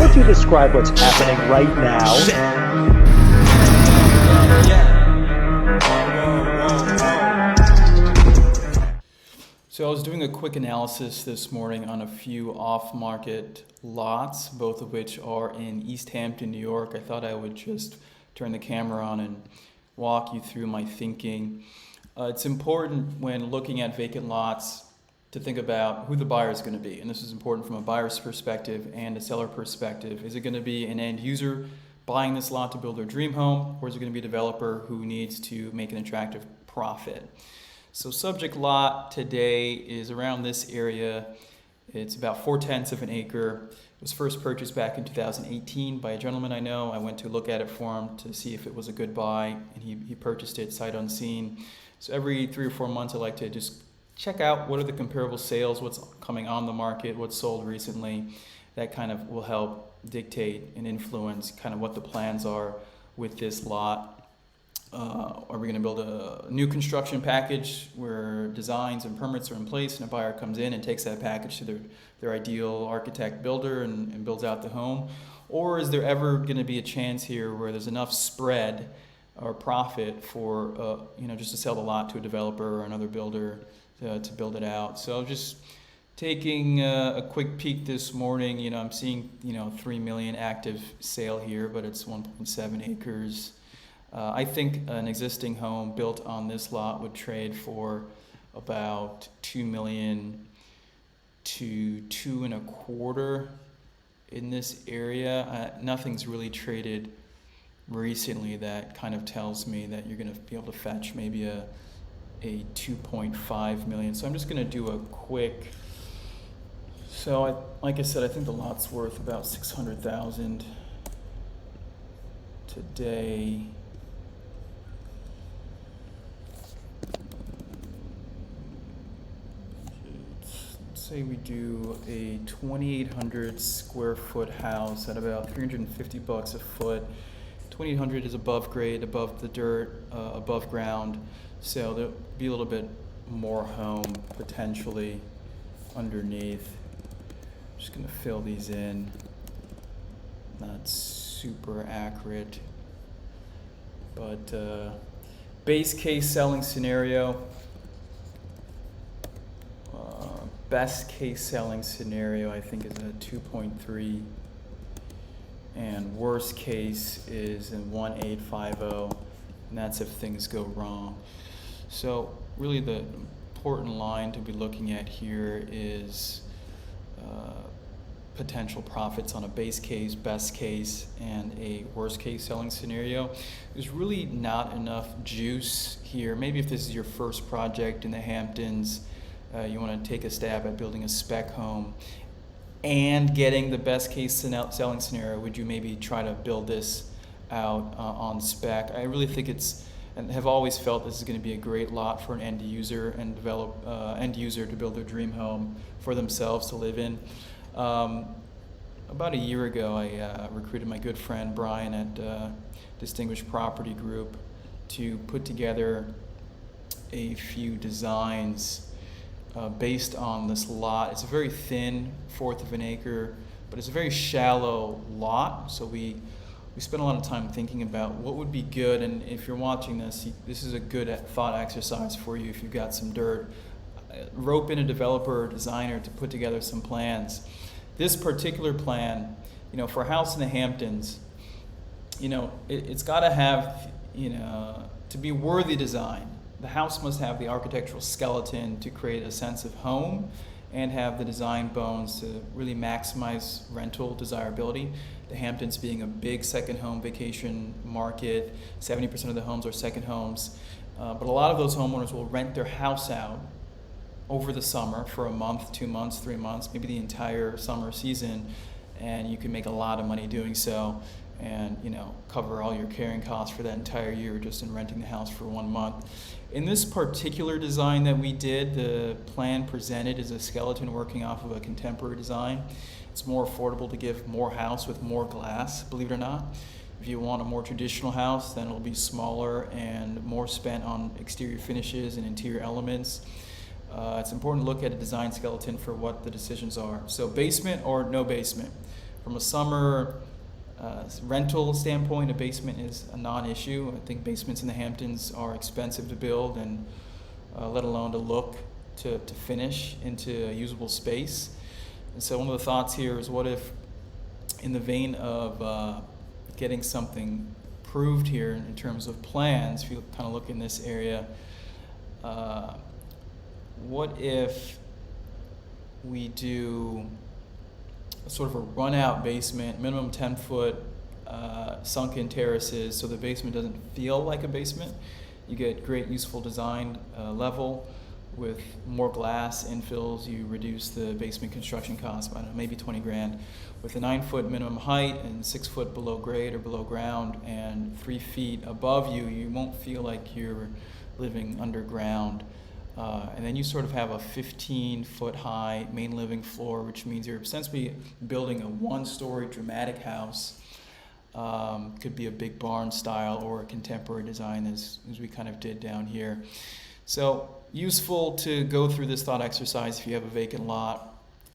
don't you describe what's happening right now? So I was doing a quick analysis this morning on a few off-market lots, both of which are in East Hampton, New York. I thought I would just turn the camera on and walk you through my thinking. It's important when looking at vacant lots to think about who the buyer is going to be. And this is important from a buyer's perspective and a seller perspective. Is it going to be an end user buying this lot to build their dream home, or is it going to be a developer who needs to make an attractive profit? So subject lot today is around this area. It's about 4/10 of an acre. It was first purchased back in 2018 by a gentleman I know. I went to look at it for him to see if it was a good buy, and he purchased it sight unseen. So every 3 or 4 months I like to just check out what are the comparable sales, what's coming on the market, what's sold recently. That kind of will help dictate and influence kind of what the plans are with this lot. Are we going to build a new construction package where designs and permits are in place and a buyer comes in and takes that package to their ideal architect builder and builds out the home? Or is there ever going to be a chance here where there's enough spread or profit for just to sell the lot to a developer or another builder to build it out? So just taking a quick peek this morning, I'm seeing 3 million active sale here, but it's 1.7 acres. I think an existing home built on this lot would trade for about 2 million to 2.25 in this area. Nothing's really traded recently that kind of tells me that you're going to be able to fetch maybe a 2.5 million. So I'm just going to do a quick. So like I said, I think the lot's worth about 600,000 today. Say we do a 2,800 square foot house at about $350 a foot. 2,800 is above grade, above the dirt, above ground, so there'll be a little bit more home potentially underneath. Just gonna fill these in. Not super accurate, but base case selling scenario. Best case selling scenario I think is a 2.3, and worst case is in 1.850, and that's if things go wrong. So really the important line to be looking at here is potential profits on a base case, best case, and a worst case selling scenario. There's really not enough juice here. Maybe if this is your first project in the Hamptons, you want to take a stab at building a spec home and getting the best case selling scenario, would you maybe try to build this out on spec? I really think and have always felt this is going to be a great lot for an end user and end user to build their dream home for themselves to live in. About a year ago, I recruited my good friend Brian at Distinguished Property Group to put together a few designs based on this lot. It's a very thin 1/4 of an acre, but it's a very shallow lot. So we spent a lot of time thinking about what would be good. And if you're watching this, this is a good thought exercise for you if you've got some dirt. Rope in a developer or designer to put together some plans. This particular plan, for a house in the Hamptons, it's got to have, to be worthy design. The house must have the architectural skeleton to create a sense of home and have the design bones to really maximize rental desirability. The Hamptons being a big second home vacation market, 70% of the homes are second homes, but a lot of those homeowners will rent their house out over the summer for a month, 2 months, 3 months, maybe the entire summer season, and you can make a lot of money doing so and cover all your carrying costs for that entire year just in renting the house for 1 month. In this particular design that we did, the plan presented is a skeleton working off of a contemporary design. It's more affordable to give more house with more glass, believe it or not. If you want a more traditional house, then it'll be smaller and more spent on exterior finishes and interior elements. It's important to look at a design skeleton for what the decisions are. So basement or no basement. From a summer rental standpoint, a basement is a non-issue. I think basements in the Hamptons are expensive to build, and let alone to look to finish into a usable space. And so one of the thoughts here is, what if, in the vein of getting something approved here in terms of plans, if you kind of look in this area, what if we do sort of a run-out basement, minimum 10-foot sunken terraces, so the basement doesn't feel like a basement. You get great useful design level. With more glass infills, you reduce the basement construction cost by maybe 20 grand. With a 9-foot minimum height and 6 foot below grade or below ground and 3 feet above you, you won't feel like you're living underground. And then you sort of have a 15-foot high main living floor, which means you're essentially building a 1-story dramatic house. Could be a big barn style or a contemporary design, as we kind of did down here. So useful to go through this thought exercise if you have a vacant lot